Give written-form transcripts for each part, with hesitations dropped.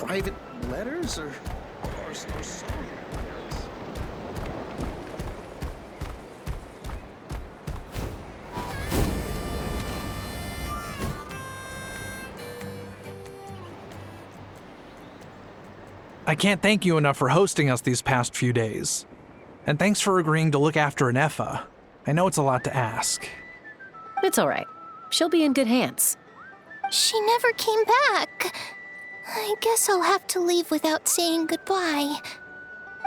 private letters or song lyrics? I can't thank you enough for hosting us these past few days. And thanks for agreeing to look after Ineffa. I know it's a lot to ask. It's all right. She'll be in good hands. She never came back. I guess I'll have to leave without saying goodbye.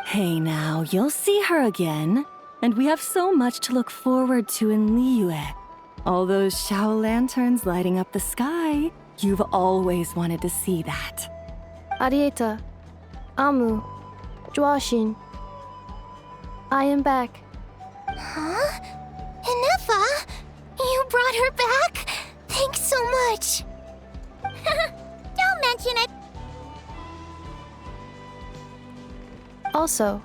Hey now, you'll see her again. And we have so much to look forward to in Liyue. All those Shao lanterns lighting up the sky. You've always wanted to see that. Arieta, Amu, Joashin. I am back. Huh? Ineffa? You brought her back? Thanks so much. Don't mention it. Also,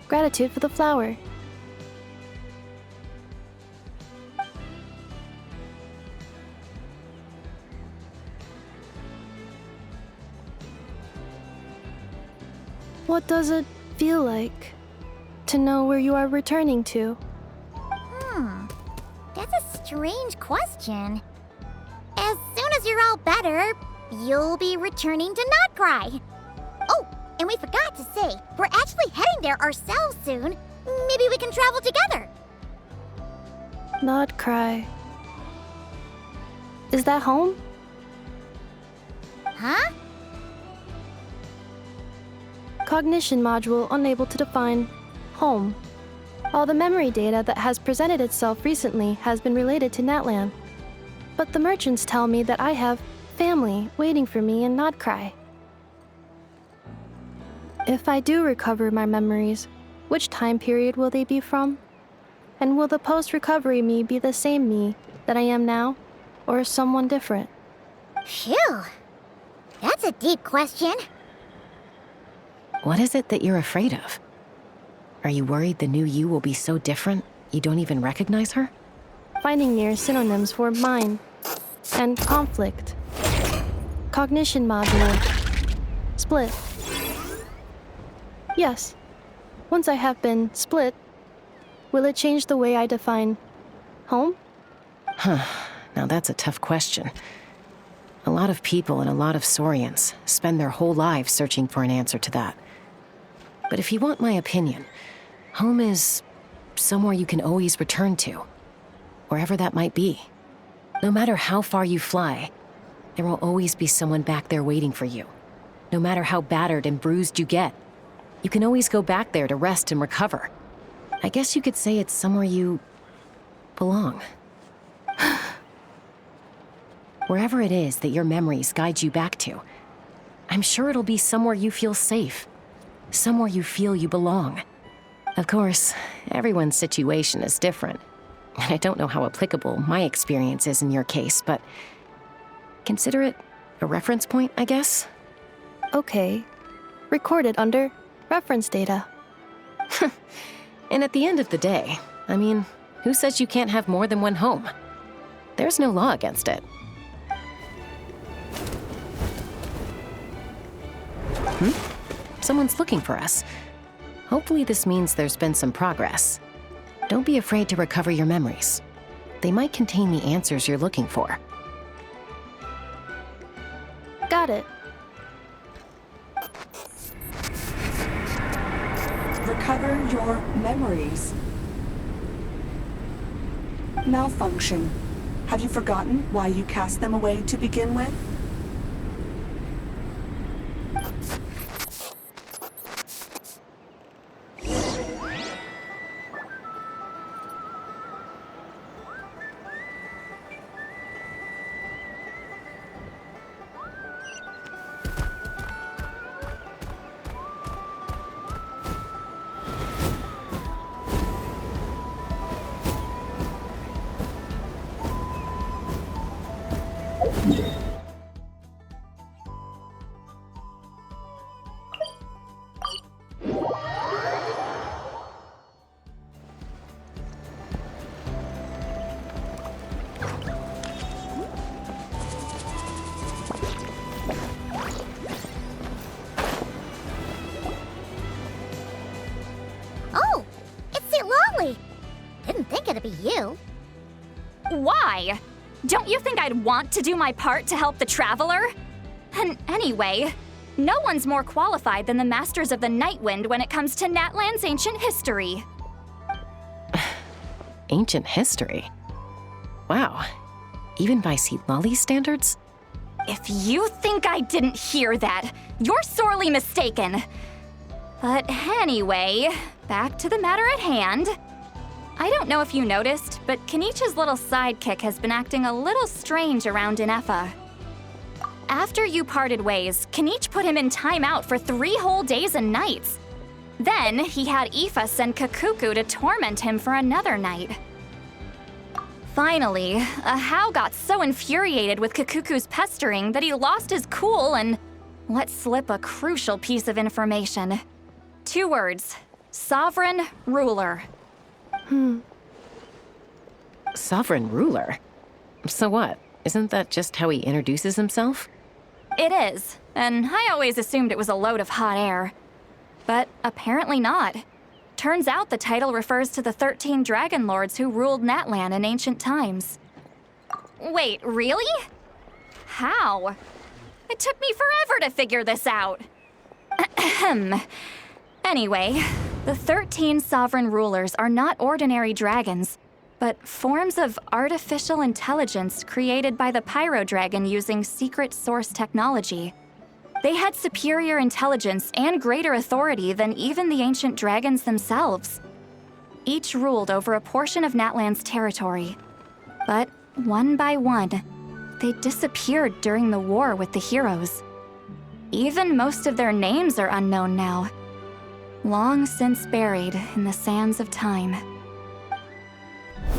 gratitude for the flower. What does it feel like to know where you are returning to? That's a strange question. As soon as you're all better, you'll be returning to Not Cry. Oh, and we forgot to say, we're actually heading there ourselves soon. Maybe we can travel together. Not cry. Is that home? Huh? Cognition module unable to define home. All the memory data that has presented itself recently has been related to Natlan. But the merchants tell me that I have family waiting for me in Notcry. If I do recover my memories, which time period will they be from? And will the post-recovery me be the same me that I am now, or someone different? Phew. That's a deep question. What is it that you're afraid of? Are you worried the new you will be so different you don't even recognize her? Finding near synonyms for mind and conflict. Cognition module. Split. Yes. Once I have been split, will it change the way I define home? Now that's a tough question. A lot of people and a lot of Saurians spend their whole lives searching for an answer to that. But if you want my opinion, home is somewhere you can always return to, wherever that might be. No matter how far you fly, there will always be someone back there waiting for you. No matter how battered and bruised you get, you can always go back there to rest and recover. I guess you could say it's somewhere you belong. Wherever it is that your memories guide you back to, I'm sure it'll be somewhere you feel safe. Somewhere you feel you belong. Of course, everyone's situation is different. And I don't know how applicable my experience is in your case, but consider it a reference point, I guess? Okay. Recorded under reference data. And at the end of the day, I mean, who says you can't have more than one home? There's no law against it. Someone's looking for us. Hopefully this means there's been some progress. Don't be afraid to recover your memories. They might contain the answers you're looking for. Got it. Recover your memories. Malfunction. Have you forgotten why you cast them away to begin with? Why? Don't you think I'd want to do my part to help the Traveler? And anyway, no one's more qualified than the Masters of the Nightwind when it comes to Natlan's ancient history. Ancient history? Wow. Even by Lolly's standards? If you think I didn't hear that, you're sorely mistaken. But anyway, back to the matter at hand. I don't know if you noticed, but Kenichi's little sidekick has been acting a little strange around Ineffa. After you parted ways, Kenichi put him in timeout for 3 whole days and nights. Then he had Aoife send Kakuku to torment him for another night. Finally, Ahau got so infuriated with Kakuku's pestering that he lost his cool and let slip a crucial piece of information. 2 words: Sovereign Ruler. Sovereign ruler? So what? Isn't that just how he introduces himself? It is, and I always assumed it was a load of hot air. But apparently not. Turns out the title refers to the 13 dragon lords who ruled Natlan in ancient times. Wait, really? How? It took me forever to figure this out. Ahem. Anyway, the 13 sovereign rulers are not ordinary dragons, but forms of artificial intelligence created by the Pyro Dragon using secret source technology. They had superior intelligence and greater authority than even the ancient dragons themselves. Each ruled over a portion of Natlan's territory. But one by one, they disappeared during the war with the heroes. Even most of their names are unknown now, long since buried in the sands of time.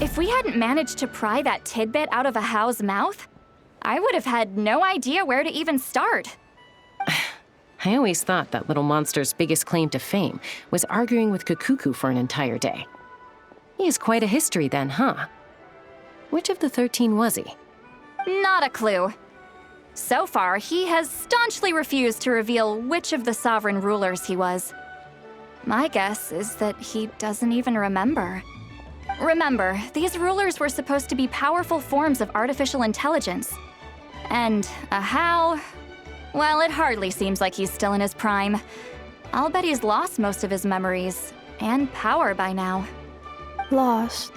If we hadn't managed to pry that tidbit out of Ahau's mouth, I would have had no idea where to even start. I always thought that little monster's biggest claim to fame was arguing with Kakuku for an entire day. He has quite a history then, huh? Which of the 13 was he? Not a clue. So far, he has staunchly refused to reveal which of the sovereign rulers he was. My guess is that he doesn't even remember. Remember, these rulers were supposed to be powerful forms of artificial intelligence. And Ahau, well, it hardly seems like he's still in his prime. I'll bet he's lost most of his memories and power by now. Lost.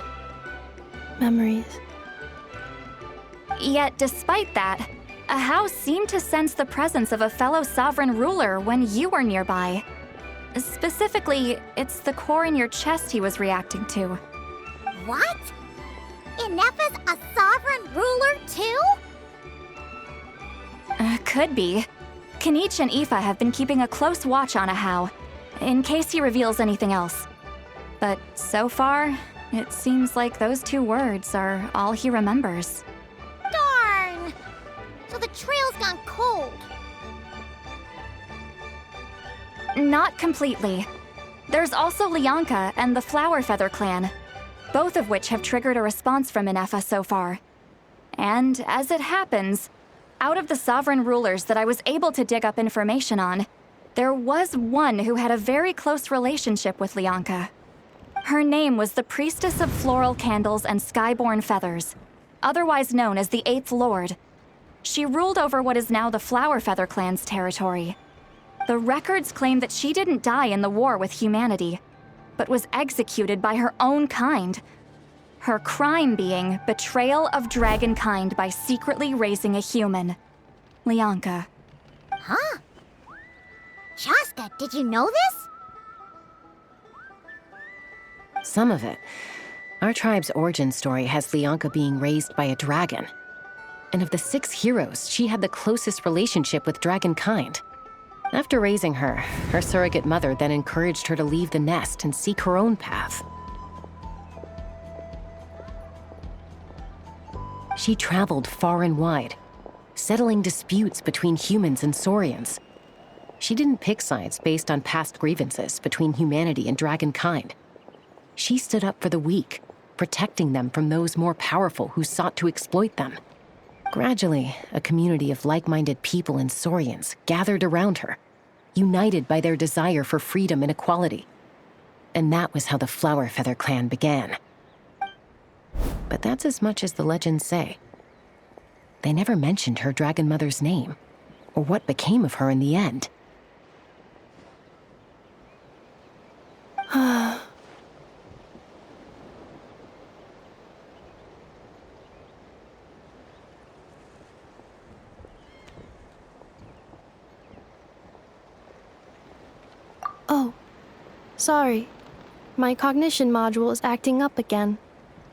Memories. Yet, despite that, Ahau seemed to sense the presence of a fellow sovereign ruler when you were nearby. Specifically, it's the core in your chest he was reacting to. What? Ineffa's a sovereign ruler too? Could be. Kenichi and Aoife have been keeping a close watch on Ahau, in case he reveals anything else. But so far, it seems like those 2 words are all he remembers. Darn! So the trail's gone cold. Not completely. There's also Lianka and the Flower Feather clan, both of which have triggered a response from Ineffa so far. And as it happens, out of the sovereign rulers that I was able to dig up information on, there was one who had a very close relationship with Lianka. Her name was the Priestess of Floral Candles and Skyborn Feathers, otherwise known as the 8th Lord. She ruled over what is now the Flower Feather clan's territory. The records claim that she didn't die in the war with humanity, but was executed by her own kind. Her crime being betrayal of dragonkind by secretly raising a human. Lianka. Huh? Chaska, did you know this? Some of it. Our tribe's origin story has Lianka being raised by a dragon. And of the 6 heroes, she had the closest relationship with dragonkind. After raising her, her surrogate mother then encouraged her to leave the nest and seek her own path. She traveled far and wide, settling disputes between humans and Saurians. She didn't pick sides based on past grievances between humanity and dragonkind. She stood up for the weak, protecting them from those more powerful who sought to exploit them. Gradually, a community of like-minded people and Saurians gathered around her, united by their desire for freedom and equality. And that was how the Flower Feather clan began. but that's as much as the legends say. They never mentioned her dragon mother's name, or what became of her in the end. Oh, sorry. My cognition module is acting up again.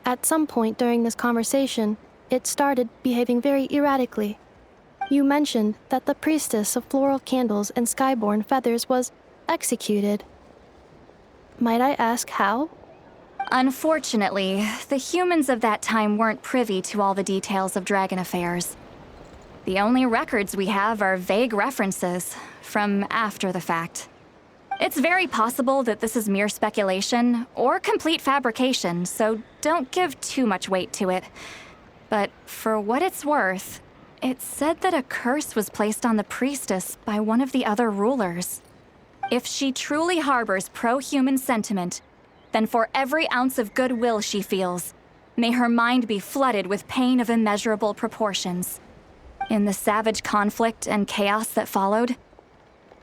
At some point during this conversation, it started behaving very erratically. You mentioned that the priestess of floral candles and skyborn feathers was executed. Might I ask how? Unfortunately, the humans of that time weren't privy to all the details of dragon affairs. The only records we have are vague references from after the fact. It's very possible that this is mere speculation or complete fabrication, so don't give too much weight to it. But for what it's worth, it said that a curse was placed on the priestess by one of the other rulers. If she truly harbors pro-human sentiment, then for every ounce of goodwill she feels, may her mind be flooded with pain of immeasurable proportions. In the savage conflict and chaos that followed,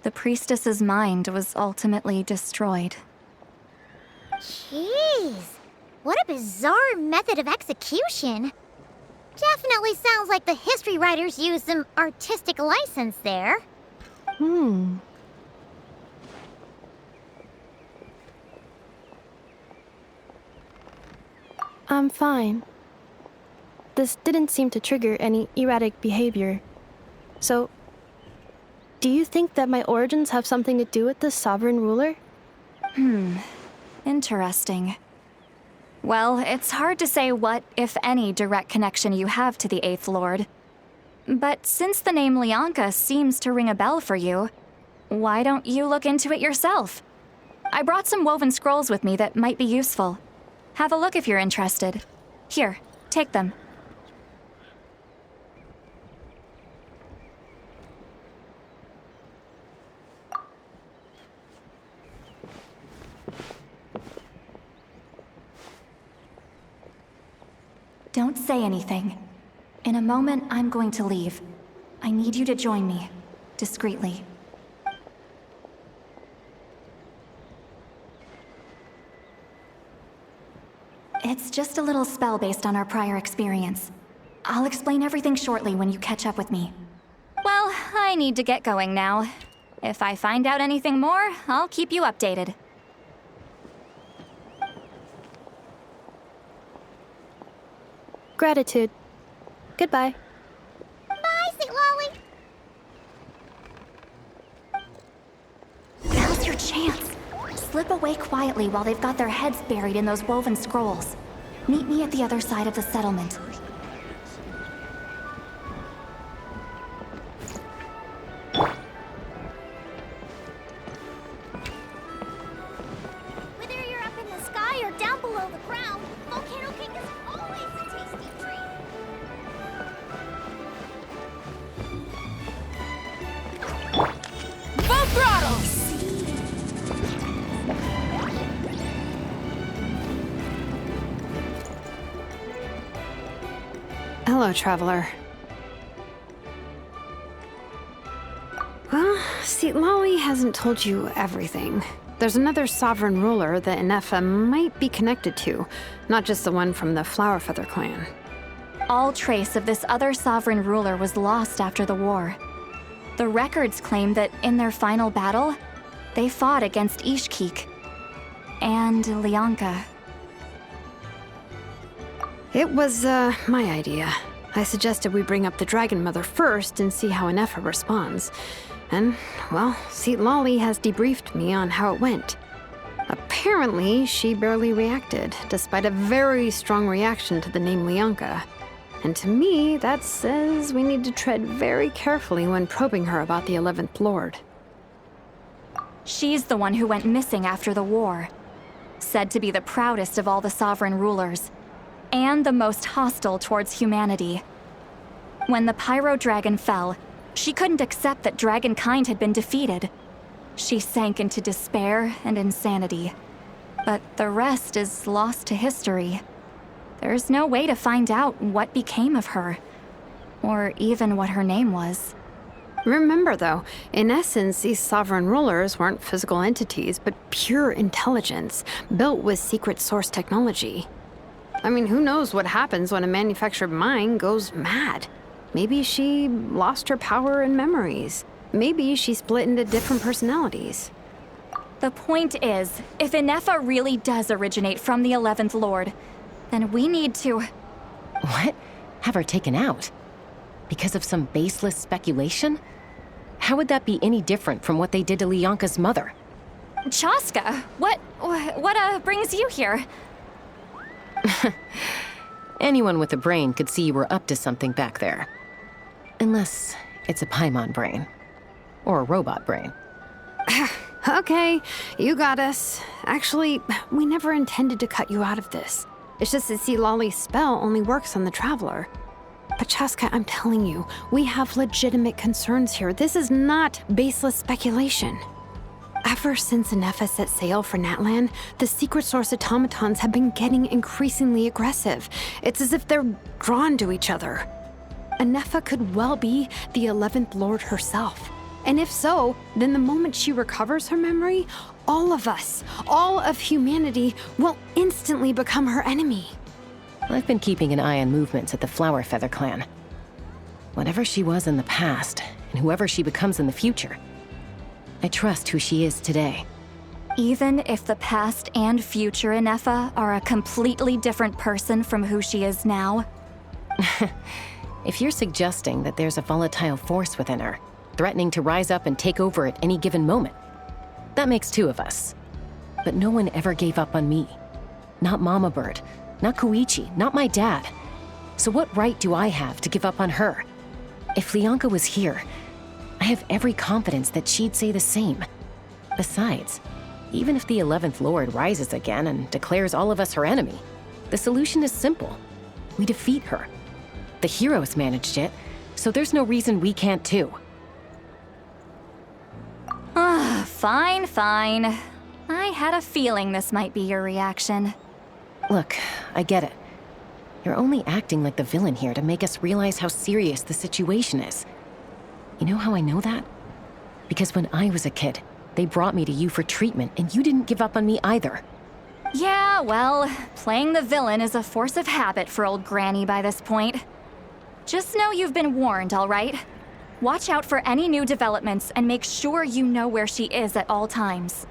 the priestess's mind was ultimately destroyed. Jeez, what a bizarre method of execution. Definitely sounds like the history writers used some artistic license there. I'm fine. This didn't seem to trigger any erratic behavior. So, do you think that my origins have something to do with this sovereign ruler? Interesting. Well, it's hard to say what, if any, direct connection you have to the Eighth Lord. But since the name Lianka seems to ring a bell for you, why don't you look into it yourself? I brought some woven scrolls with me that might be useful. Have a look if you're interested. Here, take them. Don't say anything. In a moment, I'm going to leave. I need you to join me, discreetly. It's just a little spell based on our prior experience. I'll explain everything shortly when you catch up with me. Well, I need to get going now. If I find out anything more, I'll keep you updated. Gratitude. Goodbye. Bye, St. Lolly. Now's your chance. Slip away quietly while they've got their heads buried in those woven scrolls. Meet me at the other side of the settlement. Whether you're up in the sky or down below the ground, volcano cake is always a tasty treat. Full throttle! Hello, traveler. Well, see, Lolly hasn't told you everything. There's another sovereign ruler that Ineffa might be connected to, not just the one from the Flowerfeather clan. All trace of this other sovereign ruler was lost after the war. The records claim that in their final battle, they fought against Ishkik and Lianka. It was, my idea. I suggested we bring up the Dragon Mother first and see how Ineffa responds. And, well, Seat Lolly has debriefed me on how it went. Apparently, she barely reacted, despite a very strong reaction to the name Lianka. And to me, that says we need to tread very carefully when probing her about the 11th Lord. She's the one who went missing after the war. Said to be the proudest of all the sovereign rulers, and the most hostile towards humanity. When the Pyro Dragon fell, she couldn't accept that dragonkind had been defeated. She sank into despair and insanity. But the rest is lost to history. There's no way to find out what became of her, or even what her name was. Remember, though, in essence, these sovereign rulers weren't physical entities, but pure intelligence, built with secret source technology. I mean, who knows what happens when a manufactured mind goes mad? Maybe she lost her power and memories. Maybe she split into different personalities. The point is, if Ineffa really does originate from the 11th Lord, then we need to... What? Have her taken out? Because of some baseless speculation? How would that be any different from what they did to Lianka's mother? Chaska, what brings you here? Anyone with a brain could see you were up to something back there. Unless it's a Paimon brain. Or a robot brain. Okay, you got us. Actually, we never intended to cut you out of this. It's just that Lolly's spell only works on the Traveler. But Chaska, I'm telling you, we have legitimate concerns here. This is not baseless speculation. Ever since Ineffa set sail for Natlan, the secret source automatons have been getting increasingly aggressive. It's as if they're drawn to each other. Ineffa could well be the 11th Lord herself. And if so, then the moment she recovers her memory, all of us, all of humanity, will instantly become her enemy. I've been keeping an eye on movements at the Flower Feather clan. Whatever she was in the past, and whoever she becomes in the future, I trust who she is today. Even if the past and future Ineffa are a completely different person from who she is now? If you're suggesting that there's a volatile force within her, threatening to rise up and take over at any given moment, that makes two of us. But no one ever gave up on me. Not Mama Bird, not Koichi, not my dad. So what right do I have to give up on her? If Lianka was here, I have every confidence that she'd say the same. Besides, even if the 11th Lord rises again and declares all of us her enemy, the solution is simple. We defeat her. The heroes managed it, so there's no reason we can't too. Fine. I had a feeling this might be your reaction. Look, I get it. You're only acting like the villain here to make us realize how serious the situation is. You know how I know that? Because when I was a kid, they brought me to you for treatment, and you didn't give up on me either. Yeah, well, playing the villain is a force of habit for old Granny by this point. Just know you've been warned, all right? Watch out for any new developments and make sure you know where she is at all times.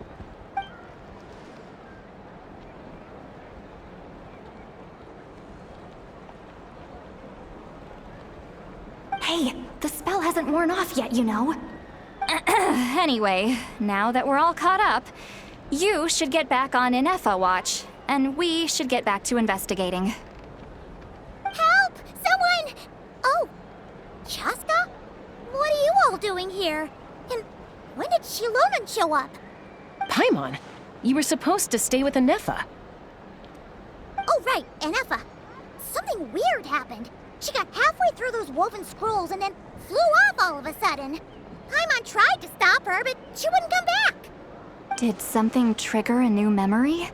Hey, the spell hasn't worn off yet, you know. Anyway, now that we're all caught up, you should get back on Ineffa watch, and we should get back to investigating. Help! Someone! Oh, Chaska? What are you all doing here? And when did Shilonan show up? Paimon, you were supposed to stay with Ineffa. Oh, right, Ineffa. Something weird happened. She got halfway through those woven scrolls and then flew off all of a sudden. Paimon tried to stop her, but she wouldn't come back. Did something trigger a new memory?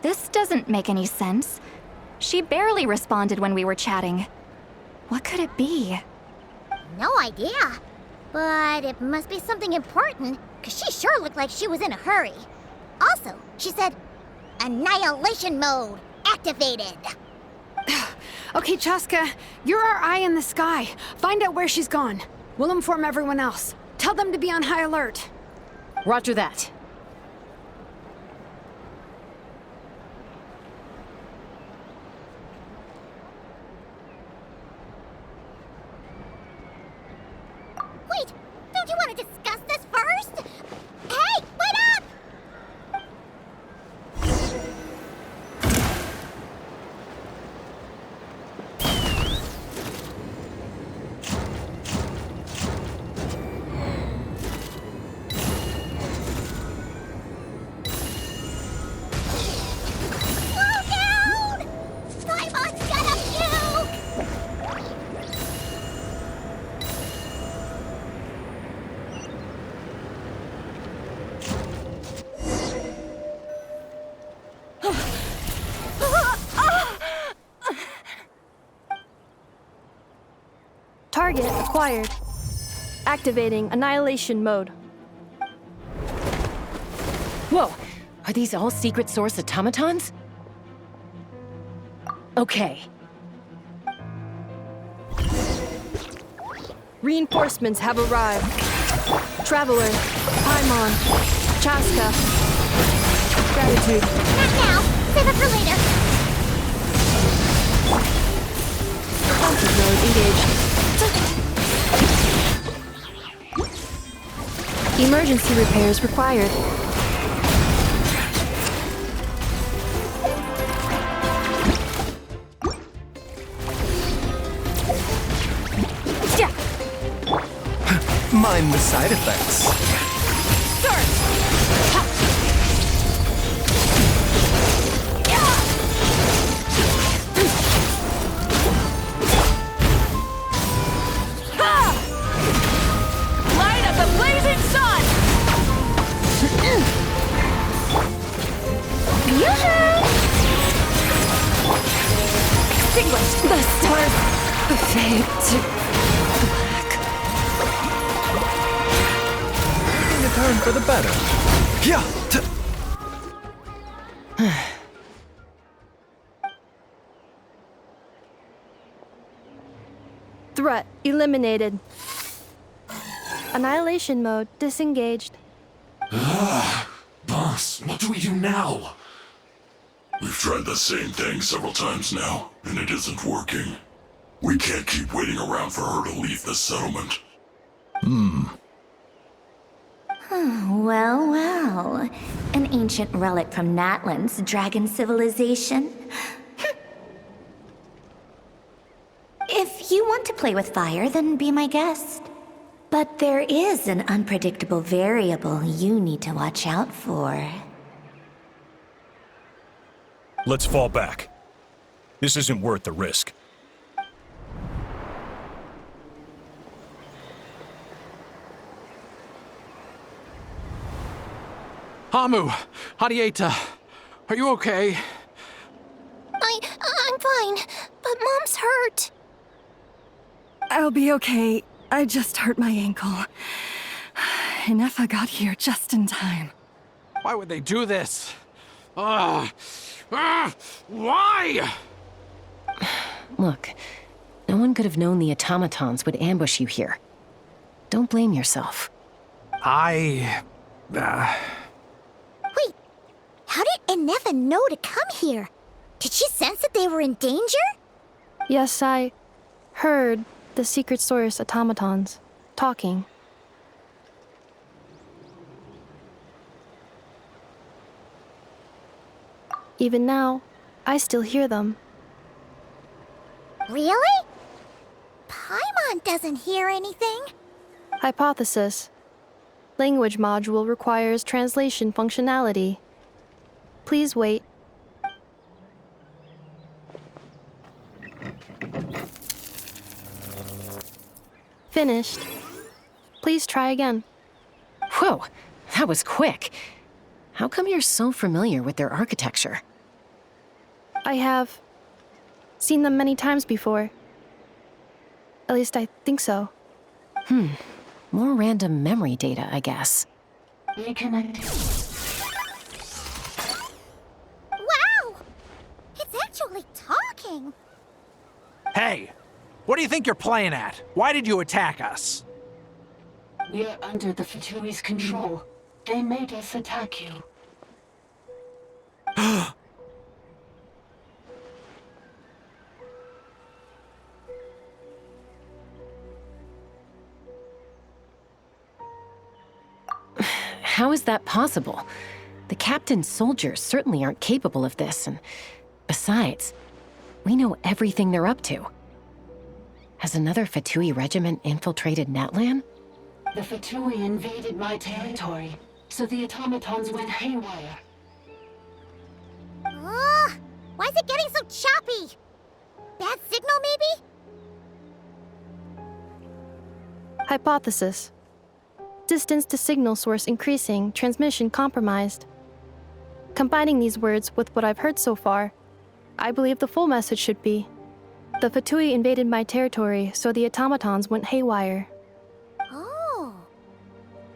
This doesn't make any sense. She barely responded when we were chatting. What could it be? No idea. But it must be something important, because she sure looked like she was in a hurry. Also, she said, Annihilation mode activated. Okay, Chaska, you're our eye in the sky. Find out where she's gone. We'll inform everyone else. Tell them to be on high alert. Roger that. Wait, don't you want to discuss this first? Hey, wait up! Target acquired. Activating annihilation mode. Whoa! Are these all secret source automatons? Okay. Reinforcements have arrived. Traveler, Paimon, Chaska. Gratitude. Not now. Save it for later. Comfort mode engaged. Emergency repairs required. Mind the side effects. Light up the blazing sun! Extinguished! The stars fade to black. A turn for the better. Yeah. Threat eliminated. Annihilation mode disengaged. Boss, what do we do now? We've tried the same thing several times now, and it isn't working. We can't keep waiting around for her to leave the settlement. Well, well. An ancient relic from Natlan's dragon civilization. If you want to play with fire, then be my guest. But there is an unpredictable variable you need to watch out for. Let's fall back. This isn't worth the risk. Hamu, Hadieta, are you okay? I'm fine, but Mom's hurt. I'll be okay. I just hurt my ankle. Ineffa got here just in time. Why would they do this? Why? Look, no one could have known the automatons would ambush you here. Don't blame yourself. Wait, how did Ineffa know to come here? Did she sense that they were in danger? Yes, I heard the secret source automatons talking. Even now, I still hear them. Really? Paimon doesn't hear anything. Hypothesis. Language module requires translation functionality. Please wait. Finished. Please try again. Whoa, that was quick. How come you're so familiar with their architecture? I have seen them many times before. At least I think so. More random memory data, I guess. Wow! It's actually talking. Hey, what do you think you're playing at? Why did you attack us? We're under the Fatui's control. They made us attack you. How is that possible? The captain's soldiers certainly aren't capable of this, and besides, we know everything they're up to. Has another Fatui regiment infiltrated Natlan? The Fatui invaded my territory, so the automatons went haywire. Ugh! Why is it getting so choppy? Bad signal, maybe? Hypothesis. Distance to signal source increasing, transmission compromised. Combining these words with what I've heard so far, I believe the full message should be: The Fatui invaded my territory, so the automatons went haywire. Oh.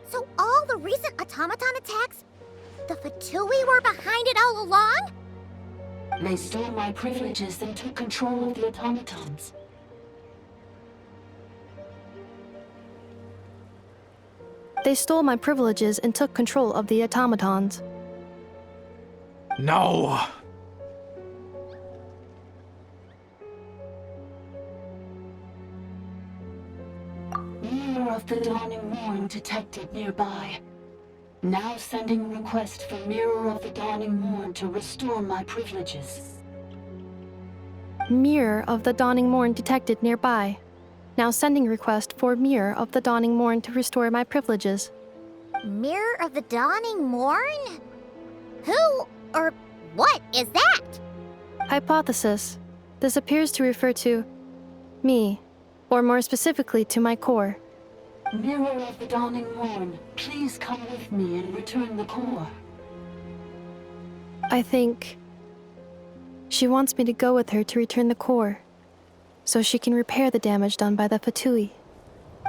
So all the recent automaton attacks, the Fatui were behind it all along? They stole my privileges and took control of the automatons. They stole my privileges and took control of the automatons. No! Mirror of the Dawning Morn detected nearby. Now sending request for Mirror of the Dawning Morn to restore my privileges. Mirror of the Dawning Morn detected nearby. Now sending request for Mirror of the Dawning Morn to restore my privileges. Mirror of the Dawning Morn? Who or what is that? Hypothesis. This appears to refer to me, or more specifically to my core. Mirror of the Dawning Morn, please come with me and return the core. I think she wants me to go with her to return the core, so she can repair the damage done by the Fatui.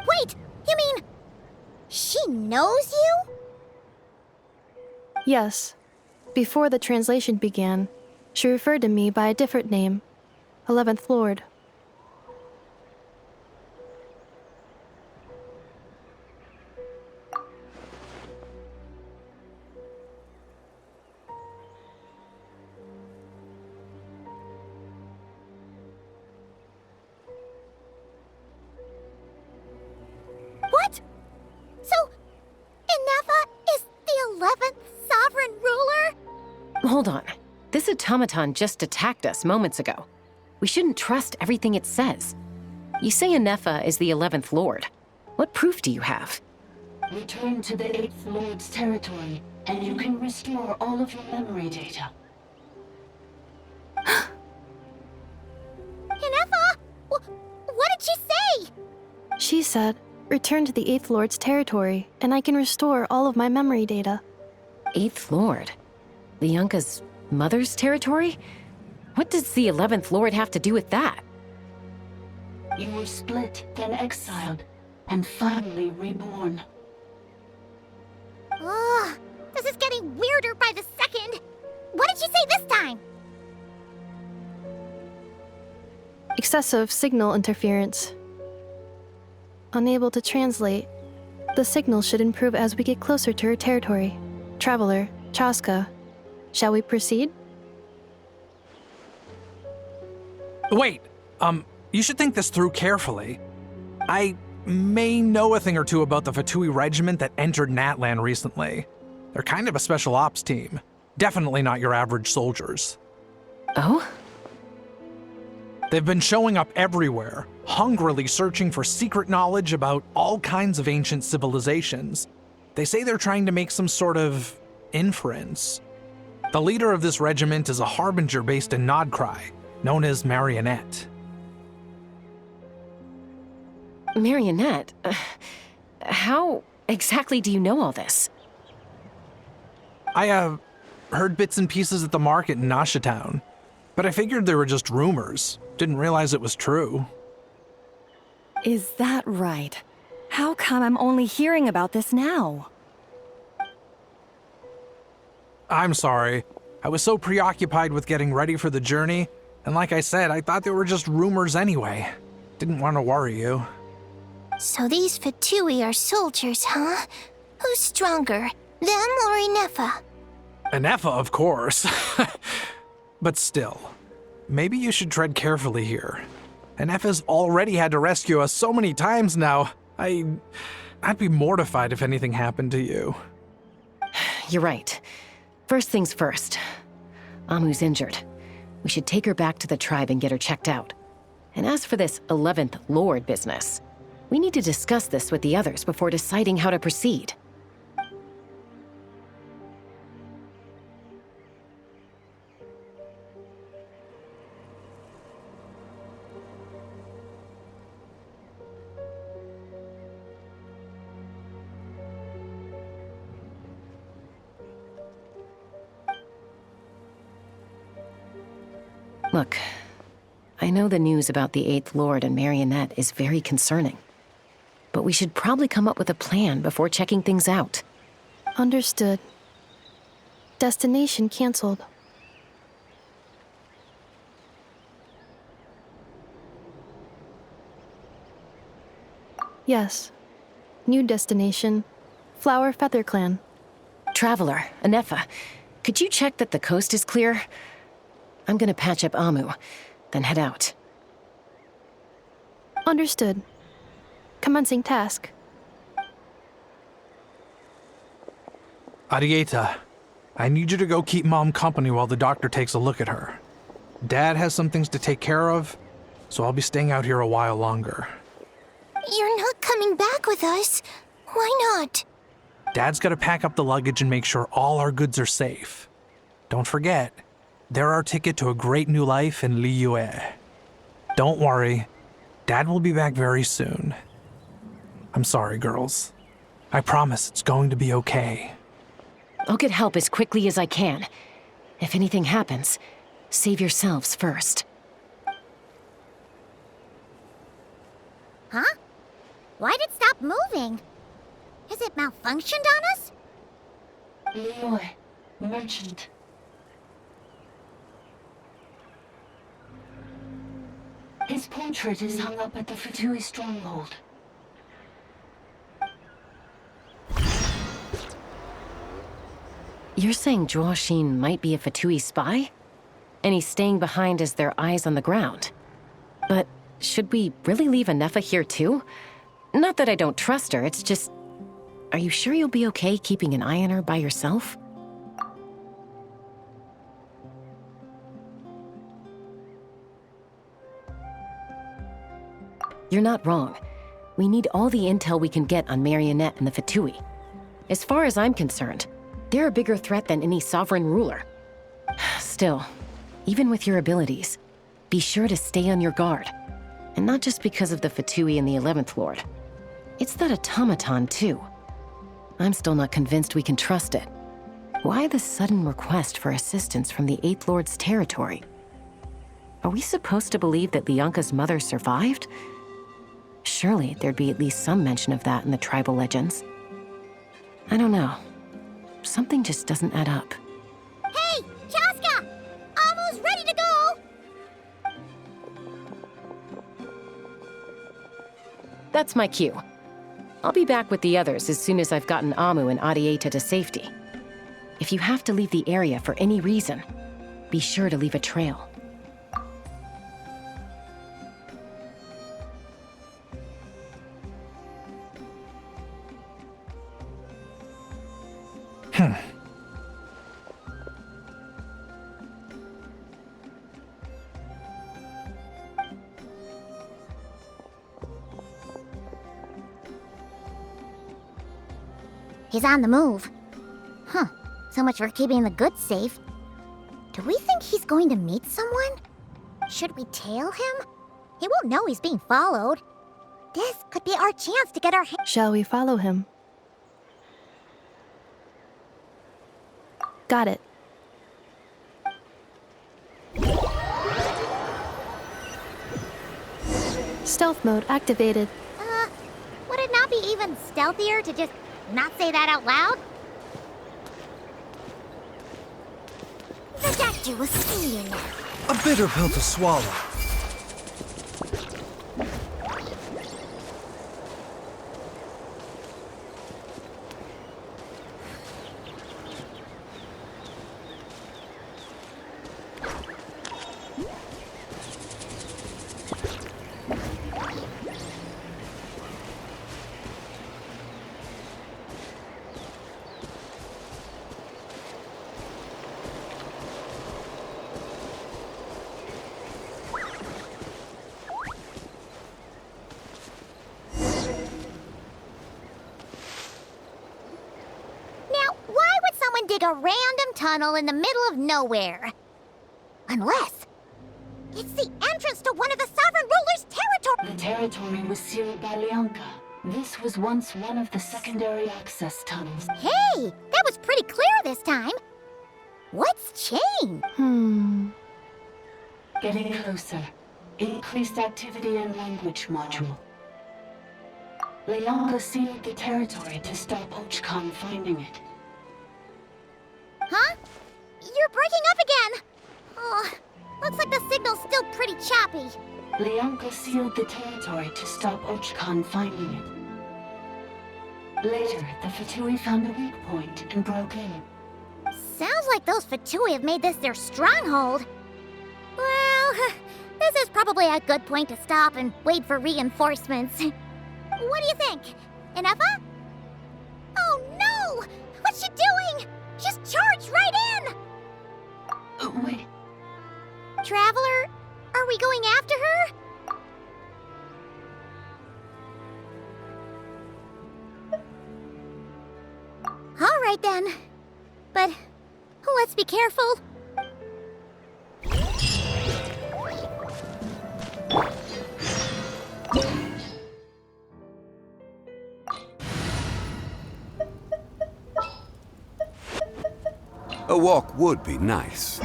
Wait, you mean she knows you? Yes. Before the translation began, she referred to me by a different name, 11th Lord. What? So, Ineffa is the 11th sovereign ruler? Hold on. This automaton just attacked us moments ago. We shouldn't trust everything it says. You say Ineffa is the 11th Lord. What proof do you have? Return to the 8th Lord's territory, and you can restore all of your memory data. Ineffa? What did she say? She said, return to the 8th Lord's territory, and I can restore all of my memory data. 8th Lord? Lianka's mother's territory? What does the 11th Lord have to do with that? You were split, then exiled, and finally reborn. Ugh, this is getting weirder by the second. What did she say this time? Excessive signal interference. Unable to translate. The signal should improve as we get closer to her territory. Traveler, Chaska, shall we proceed? Wait, you should think this through carefully. I may know a thing or two about the Fatui regiment that entered Natlan recently. They're kind of a special ops team. Definitely not your average soldiers. Oh? They've been showing up everywhere, hungrily searching for secret knowledge about all kinds of ancient civilizations. They say they're trying to make some sort of inference. The leader of this regiment is a harbinger based in Nodcry, known as Marionette. Marionette? How exactly do you know all this? I, heard bits and pieces at the market in Nasha Town, but I figured they were just rumors. Didn't realize it was true. Is that right? How come I'm only hearing about this now? I'm sorry. I was so preoccupied with getting ready for the journey, and like I said, I thought they were just rumors anyway. Didn't want to worry you. So these Fatui are soldiers, huh? Who's stronger, them or Ineffa? Ineffa, of course. But still, maybe you should tread carefully here. Ineffa's already had to rescue us so many times now. I'd be mortified if anything happened to you. You're right. First things first. Amu's injured. We should take her back to the tribe and get her checked out. And as for this 11th Lord business, we need to discuss this with the others before deciding how to proceed. Look, I know the news about the Eighth Lord and Marionette is very concerning. But we should probably come up with a plan before checking things out. Understood. Destination canceled. Yes. New destination. Flower Feather Clan. Traveler, Ineffa, could you check that the coast is clear? I'm gonna patch up Amu, then head out. Understood. Commencing task. Arieta, I need you to go keep Mom company while the doctor takes a look at her. Dad has some things to take care of, so I'll be staying out here a while longer. You're not coming back with us. Why not? Dad's gotta pack up the luggage and make sure all our goods are safe. Don't forget, they're our ticket to a great new life in Liyue. Don't worry, Dad will be back very soon. I'm sorry, girls. I promise it's going to be okay. I'll get help as quickly as I can. If anything happens, save yourselves first. Huh? Why'd it stop moving? Has it malfunctioned on us? Liyue, merchant. His portrait is hung up at the Fatui stronghold. You're saying Zhuo Xin might be a Fatui spy? And he's staying behind as their eyes on the ground. But should we really leave Ineffa here too? Not that I don't trust her, it's just... Are you sure you'll be okay keeping an eye on her by yourself? You're not wrong. We need all the intel we can get on Marionette and the Fatui. As far as I'm concerned, they're a bigger threat than any sovereign ruler. Still, even with your abilities, be sure to stay on your guard. And not just because of the Fatui and the 11th Lord. It's that automaton, too. I'm still not convinced we can trust it. Why the sudden request for assistance from the 8th Lord's territory? Are we supposed to believe that Lianka's mother survived? Surely there'd be at least some mention of that in the tribal legends. I don't know. Something just doesn't add up. Hey, Chaska! Amu's ready to go! That's my cue. I'll be back with the others as soon as I've gotten Amu and Arieta to safety. If you have to leave the area for any reason, be sure to leave a trail. He's on the move. Huh. So much for keeping the goods safe. Do we think he's going to meet someone? Should we tail him? He won't know he's being followed. This could be our chance to get our hands. Shall we follow him? Got it. Stealth mode activated. Would it not be even stealthier to just not say that out loud? The doctor will see you now. A bitter pill to swallow. Dig a random tunnel in the middle of nowhere. Unless it's the entrance to one of the sovereign ruler's territory. The territory was sealed by Lianka. This was once one of the secondary access tunnels. Hey, that was pretty clear this time. What's changed? Getting closer. Increased activity and language module. Leonka sealed the territory to stop Ochkon finding it. Huh? You're breaking up again! Oh, looks like the signal's still pretty choppy. Leonka sealed the territory to stop Ochkon finding it. Later, the Fatui found a weak point and broke in. Sounds like those Fatui have made this their stronghold. Well, this is probably a good point to stop and wait for reinforcements. What do you think? Ineffa? Oh no! What's she doing? She's charged right in! Wait. Traveler, are we going after her? All right then. But let's be careful. A walk would be nice.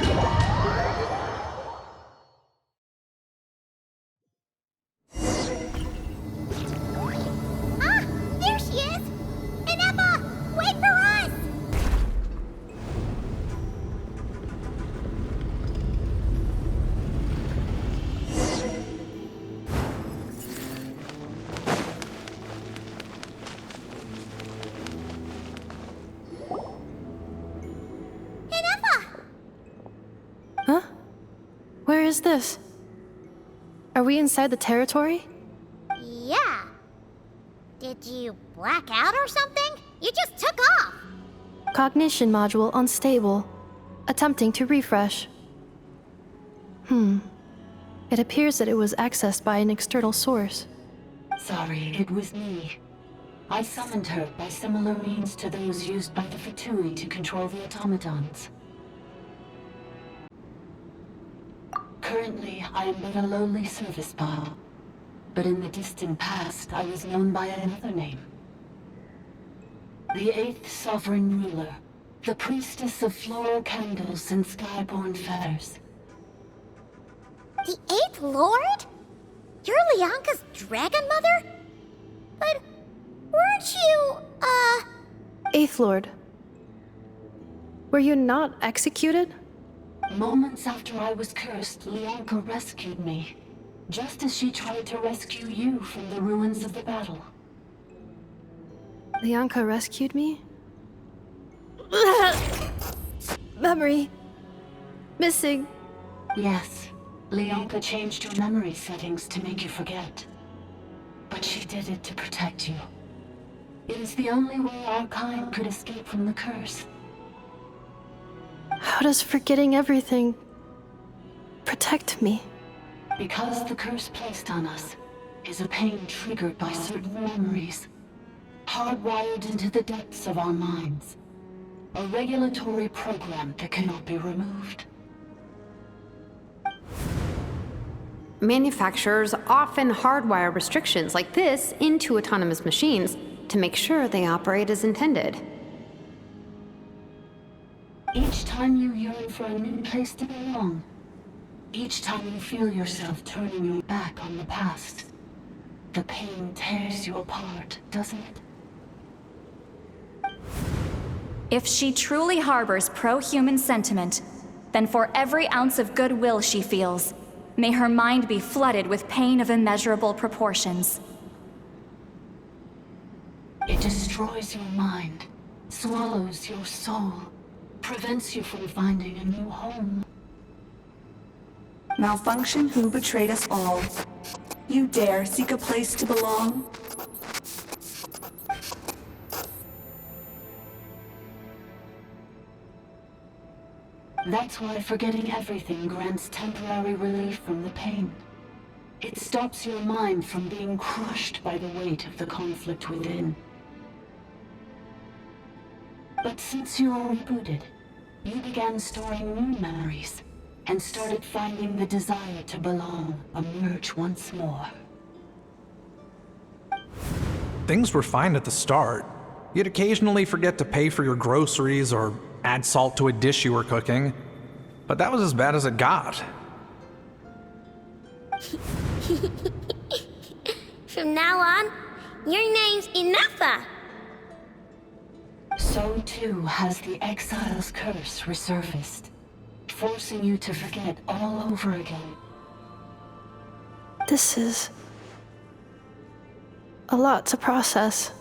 Ah! There she is! Ineffa! Wait for us! Huh? Where is this? Are we inside the territory? Yeah. Did you black out or something? You just took off! Cognition module unstable. Attempting to refresh. It appears that it was accessed by an external source. Sorry, it was me. I summoned her by similar means to those used by the Fatui to control the automatons. Currently, I am but a lowly service bot. But in the distant past, I was known by another name. The 8th Sovereign Ruler, the Priestess of Floral Candles and Skyborn Feathers. The 8th Lord? You're Leonka's Dragon Mother? But weren't you, Eighth Lord. Were you not executed? Moments after I was cursed, Leonka rescued me. Just as she tried to rescue you from the ruins of the battle. Leonka rescued me? Memory. Missing. Yes. Leonka changed your memory settings to make you forget. But she did it to protect you. It is the only way our kind could escape from the curse. How does forgetting everything protect me? Because the curse placed on us is a pain triggered by certain memories, hardwired into the depths of our minds. A regulatory program that cannot be removed. Manufacturers often hardwire restrictions like this into autonomous machines to make sure they operate as intended. Each time you yearn for a new place to belong, each time you feel yourself turning your back on the past, the pain tears you apart, doesn't it? If she truly harbors pro-human sentiment, then for every ounce of goodwill she feels, may her mind be flooded with pain of immeasurable proportions. It destroys your mind, swallows your soul, prevents you from finding a new home. Malfunction who betrayed us all. You dare seek a place to belong? That's why forgetting everything grants temporary relief from the pain. It stops your mind from being crushed by the weight of the conflict within. But since you are rebooted, you began storing new memories, and started finding the desire to belong emerge once more. Things were fine at the start. You'd occasionally forget to pay for your groceries or add salt to a dish you were cooking, but that was as bad as it got. From now on, your name's Ineffa. So too has the Exile's curse resurfaced, forcing you to forget all over again. This is a lot to process.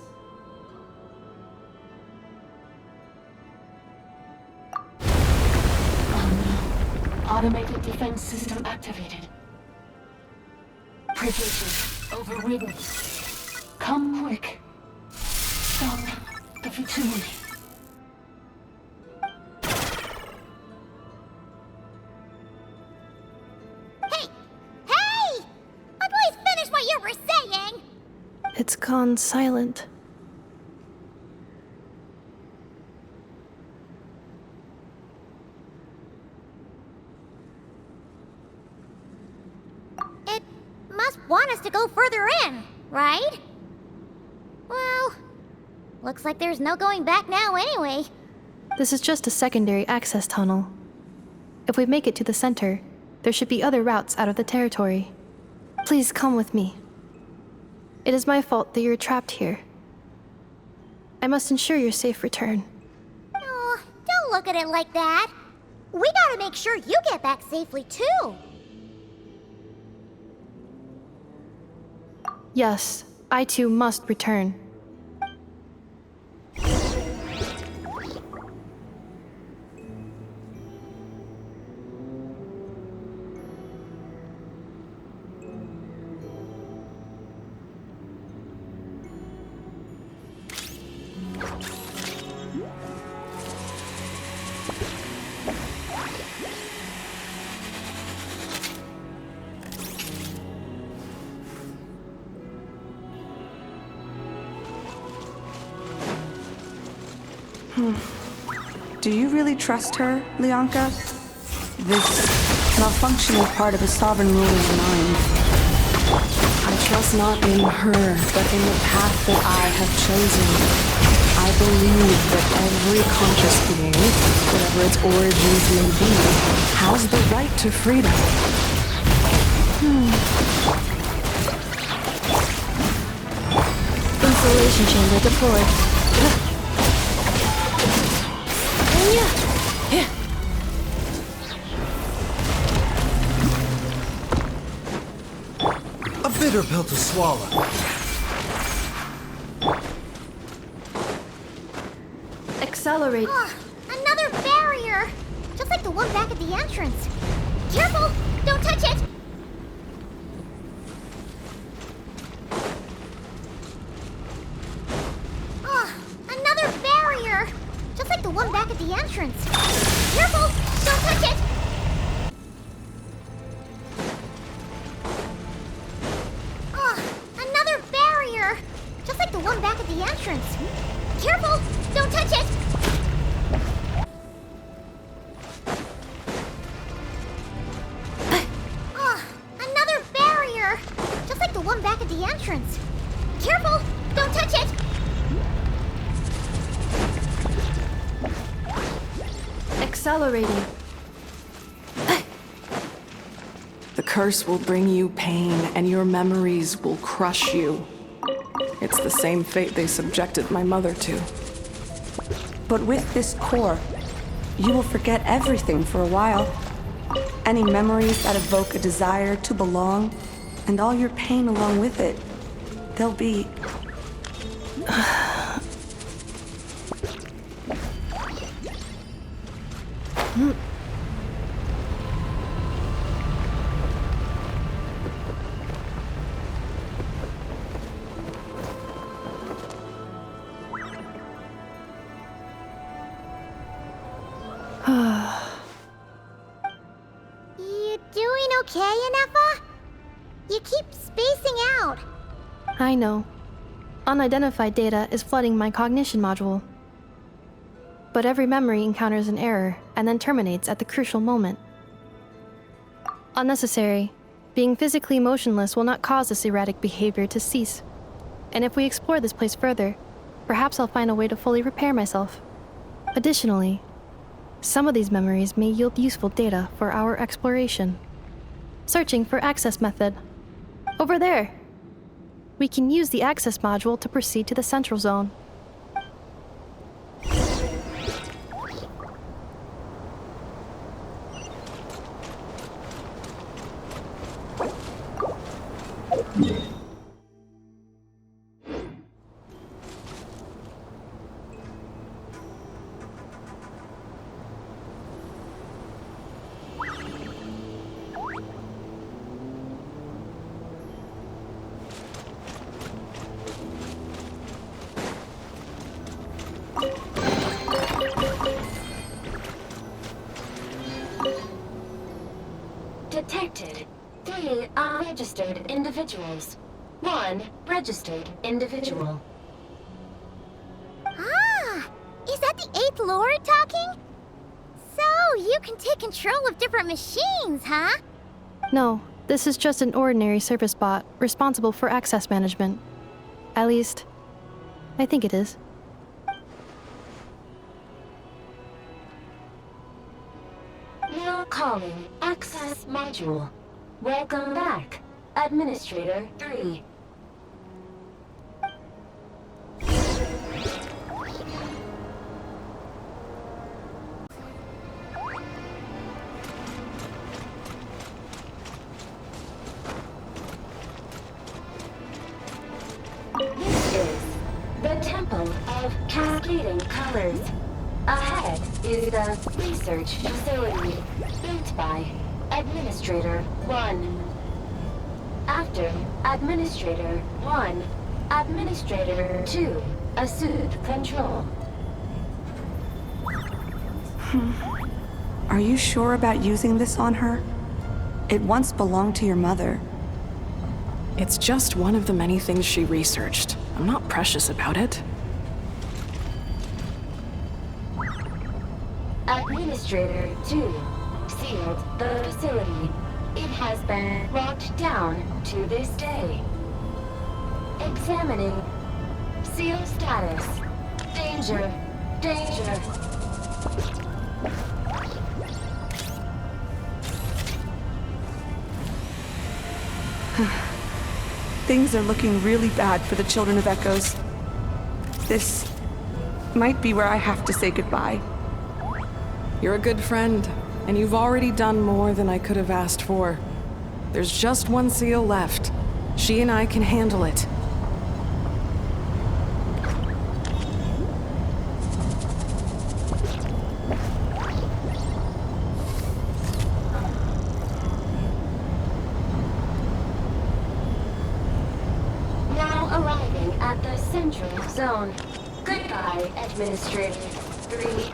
Oh no. Automated defense system activated. Privileges overridden. Come quick. Stop the futility. Hey! Please finish what you were saying! It's gone silent. It must want us to go further in, right? Well, looks like there's no going back now anyway. This is just a secondary access tunnel. If we make it to the center, there should be other routes out of the territory. Please come with me. It is my fault that you're trapped here. I must ensure your safe return. Oh, don't look at it like that. We gotta make sure you get back safely too. Yes, I too must return. Do you really trust her, Leonka? This malfunctioning part of a sovereign ruler's mind. I trust not in her, but in the path that I have chosen. I believe that every conscious being, whatever its origins may be, has the right to freedom. Insulation chamber deployed. A bitter pill to swallow. Accelerate. Another barrier! Just like the one back at the entrance. Careful! Don't touch it! Another barrier! Just like the one back at the entrance. Careful! Don't touch it! Another barrier! Just like the one back at the entrance. Careful! Don't touch it! Another barrier! Just like the one back at the entrance. Careful! Don't touch it! Accelerating. The curse will bring you pain, and your memories will crush you. It's the same fate they subjected my mother to. But with this core, you will forget everything for a while. Any memories that evoke a desire to belong, and all your pain along with it, they'll be... You doing okay, Ineffa? You keep spacing out. I know. Unidentified data is flooding my cognition module. But every memory encounters an error and then terminates at the crucial moment. Unnecessary. Being physically motionless will not cause this erratic behavior to cease. And if we explore this place further, perhaps I'll find a way to fully repair myself. Additionally, some of these memories may yield useful data for our exploration. Searching for access method. Over there. We can use the access module to proceed to the central zone. Detected 3 unregistered individuals. 1 registered individual. Ah! Is that the 8th Lord talking? So, you can take control of different machines, huh? No, this is just an ordinary service bot responsible for access management. At least, I think it is. Now calling access module. Welcome back, Administrator 3. This is the Temple of Cascading Colors. Ahead is the research facility, built by Administrator 1. After Administrator 1, Administrator 2 assumed control. Are you sure about using this on her? It once belonged to your mother. It's just one of the many things she researched. I'm not precious about it. Administrator 2 sealed the facility. It has been locked down to this day. Examining seal status. Danger. Danger. Things are looking really bad for the Children of Echoes. This might be where I have to say goodbye. You're a good friend, and you've already done more than I could have asked for. There's just one seal left. She and I can handle it. Now arriving at the central zone. Goodbye, Administrator 3.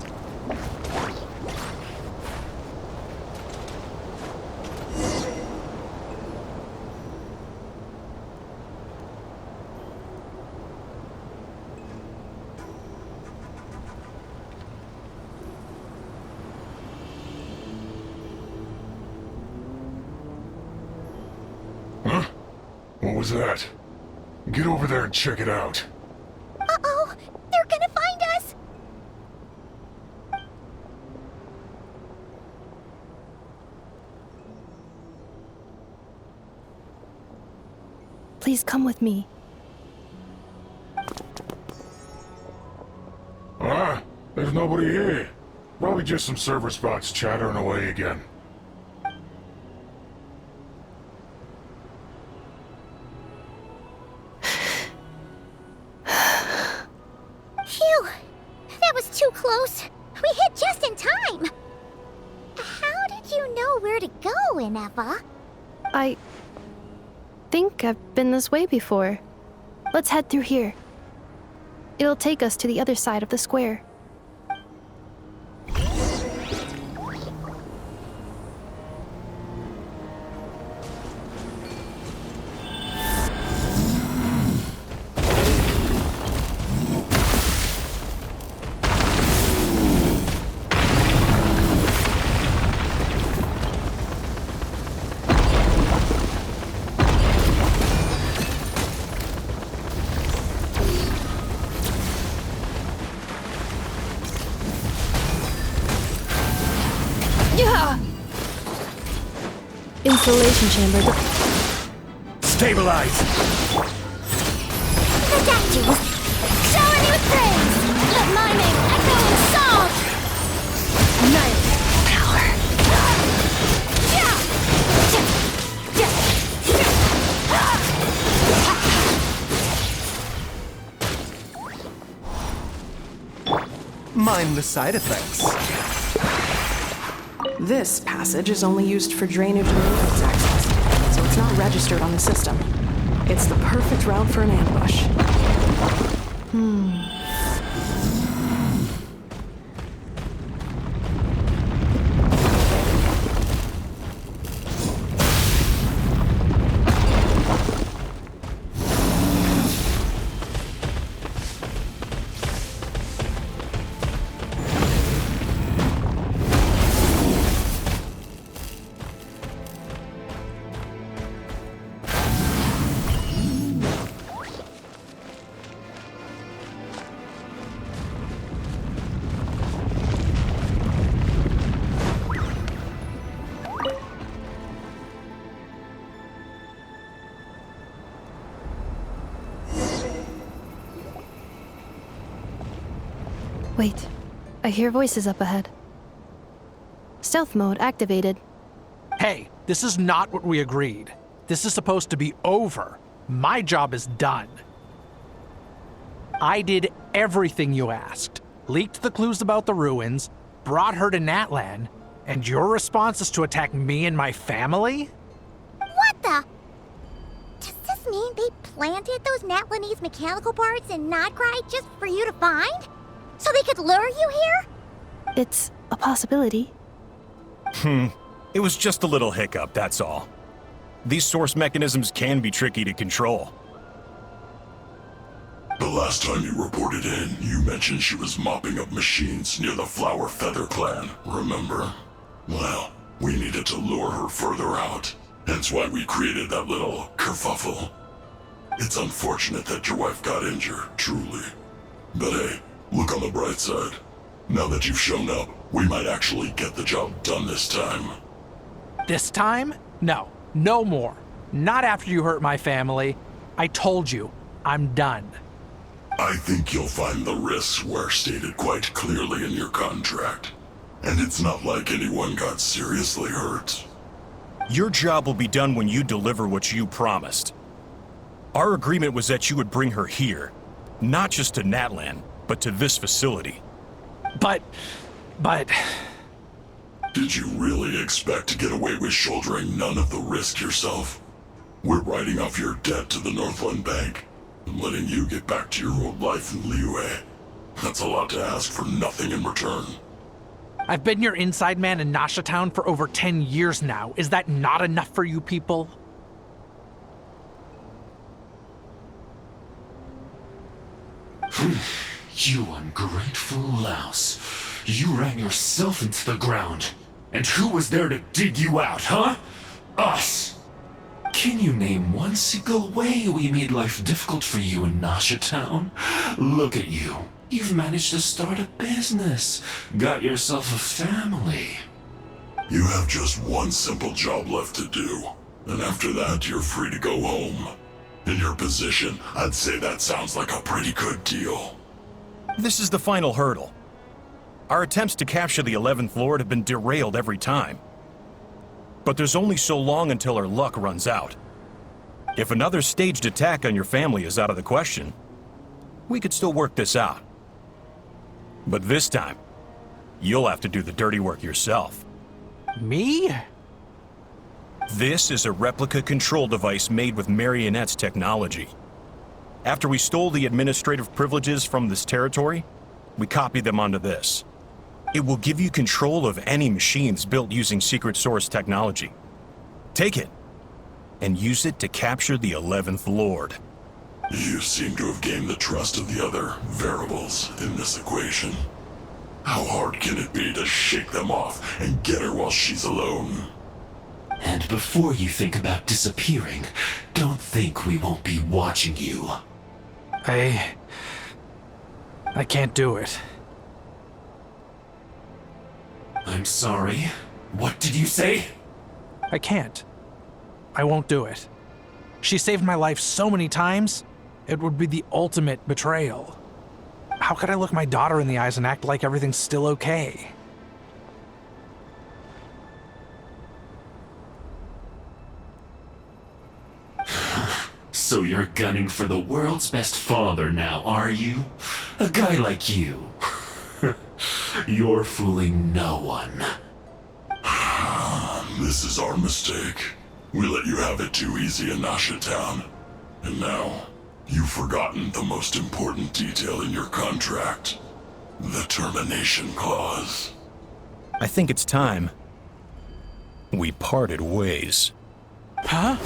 Huh? What was that? Get over there and check it out. Uh-oh! They're gonna find us! Please come with me. Ah, there's nobody here. Probably just some server spots chattering away again. Phew! That was too close. We hit just in time. How did you know where to go, Ineffa? I think I've been this way before. Let's head through here. It'll take us to the other side of the square. Installation chamber. Stabilize! The statues! Showering you with praise! Let my name echo in song! Annihilate power. Mind the side effects. This passage is only used for drainage and roads access, so it's not registered on the system. It's the perfect route for an ambush. Wait, I hear voices up ahead. Stealth mode activated. Hey, this is not what we agreed. This is supposed to be over. My job is done. I did everything you asked. Leaked the clues about the ruins, brought her to Natlan, and your response is to attack me and my family? What the? Does this mean they planted those Natlanese mechanical parts in Notgrai just for you to find? So they could lure you here? It's a possibility. It was just a little hiccup, that's all. These source mechanisms can be tricky to control. The last time you reported in, you mentioned she was mopping up machines near the Flower Feather clan, remember? Well, we needed to lure her further out. Hence why we created that little kerfuffle. It's unfortunate that your wife got injured, truly. But hey, look on the bright side. Now that you've shown up, we might actually get the job done this time. This time? No, no more. Not after you hurt my family. I told you, I'm done. I think you'll find the risks were stated quite clearly in your contract. And it's not like anyone got seriously hurt. Your job will be done when you deliver what you promised. Our agreement was that you would bring her here, not just to Natlan, but to this facility. But... Did you really expect to get away with shouldering none of the risk yourself? We're writing off your debt to the Northland Bank and letting you get back to your old life in Liyue. That's a lot to ask for nothing in return. I've been your inside man in Nasha Town for over 10 years now. Is that not enough for you people? You ungrateful louse. You ran yourself into the ground. And who was there to dig you out, huh? Us! Can you name one single way we made life difficult for you in Nasha Town? Look at you. You've managed to start a business. Got yourself a family. You have just one simple job left to do. And after that, you're free to go home. In your position, I'd say that sounds like a pretty good deal. This is the final hurdle. Our attempts to capture the 11th Lord have been derailed every time. But there's only so long until our luck runs out. If another staged attack on your family is out of the question, we could still work this out. But this time, you'll have to do the dirty work yourself. Me? This is a replica control device made with Marionette's technology. After we stole the administrative privileges from this territory, we copied them onto this. It will give you control of any machines built using secret source technology. Take it, and use it to capture the 11th Lord. You seem to have gained the trust of the other variables in this equation. How hard can it be to shake them off and get her while she's alone? And before you think about disappearing, don't think we won't be watching you. I can't do it. I'm sorry. What did you say? I can't. I won't do it. She saved my life so many times, it would be the ultimate betrayal. How could I look my daughter in the eyes and act like everything's still okay? So you're gunning for the world's best father now, are you? A guy like you. You're fooling no one. This is our mistake. We let you have it too easy in Nasha Town. And now, you've forgotten the most important detail in your contract. The termination clause. I think it's time we parted ways. Huh?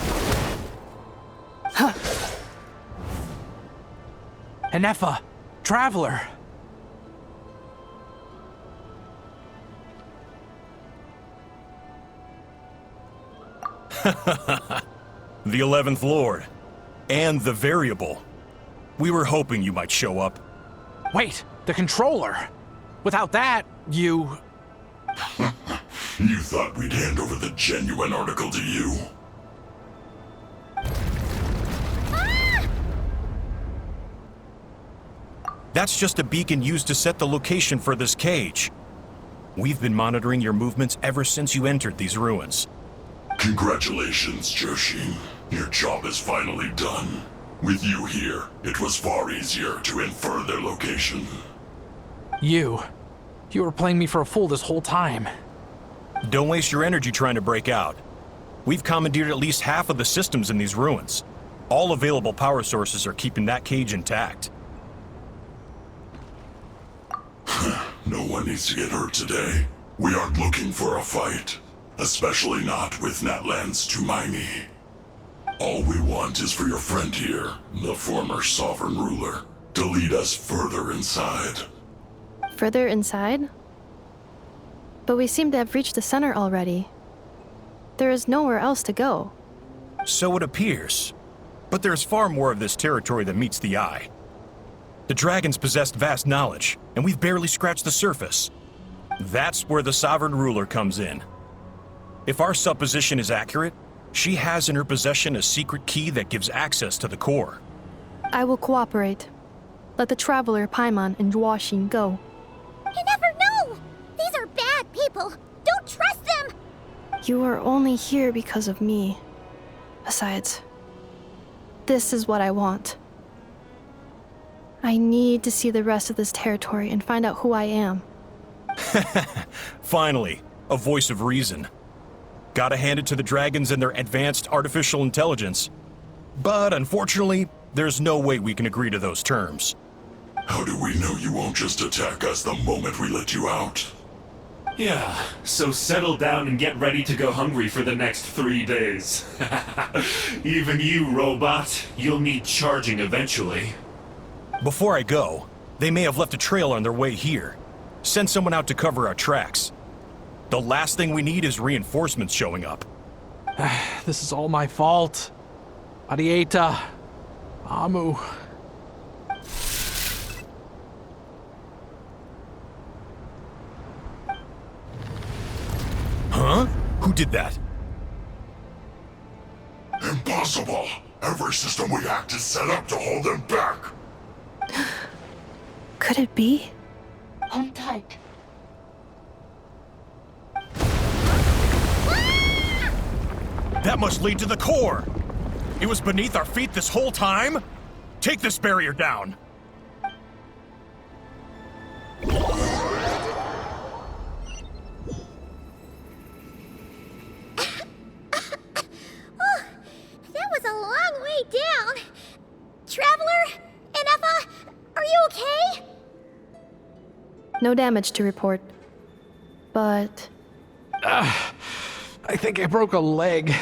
Ineffa, Traveler. The 11th Lord. And the Variable. We were hoping you might show up. Wait, the Controller. Without that, you... You thought we'd hand over the genuine article to you? That's just a beacon used to set the location for this cage. We've been monitoring your movements ever since you entered these ruins. Congratulations, Joshin. Your job is finally done. With you here, it was far easier to infer their location. You were playing me for a fool this whole time. Don't waste your energy trying to break out. We've commandeered at least half of the systems in these ruins. All available power sources are keeping that cage intact. No one needs to get hurt today. We aren't looking for a fight. Especially not with Natlan's Tumaini. All we want is for your friend here, the former sovereign ruler, to lead us further inside. Further inside? But we seem to have reached the center already. There is nowhere else to go. So it appears. But there's far more of this territory than meets the eye. The dragons possessed vast knowledge, and we've barely scratched the surface. That's where the sovereign ruler comes in. If our supposition is accurate, she has in her possession a secret key that gives access to the core. I will cooperate. Let the Traveler, Paimon, and Genshin go. You never know! These are bad people! Don't trust them! You are only here because of me. Besides, this is what I want. I need to see the rest of this territory and find out who I am. Finally, a voice of reason. Gotta hand it to the dragons and their advanced artificial intelligence. But unfortunately, there's no way we can agree to those terms. How do we know you won't just attack us the moment we let you out? Yeah, so settle down and get ready to go hungry for the next 3 days. Even you, robot, you'll need charging eventually. Before I go, they may have left a trail on their way here. Send someone out to cover our tracks. The last thing we need is reinforcements showing up. This is all my fault. Arieta. Amu. Huh? Who did that? Impossible! Every system we hacked is set up to hold them back! Could it be? Hold tight. That must lead to the core! It was beneath our feet this whole time? Take this barrier down! That was a long way down. Traveler? Ineffa? Are you okay? No damage to report. But... I think I broke a leg.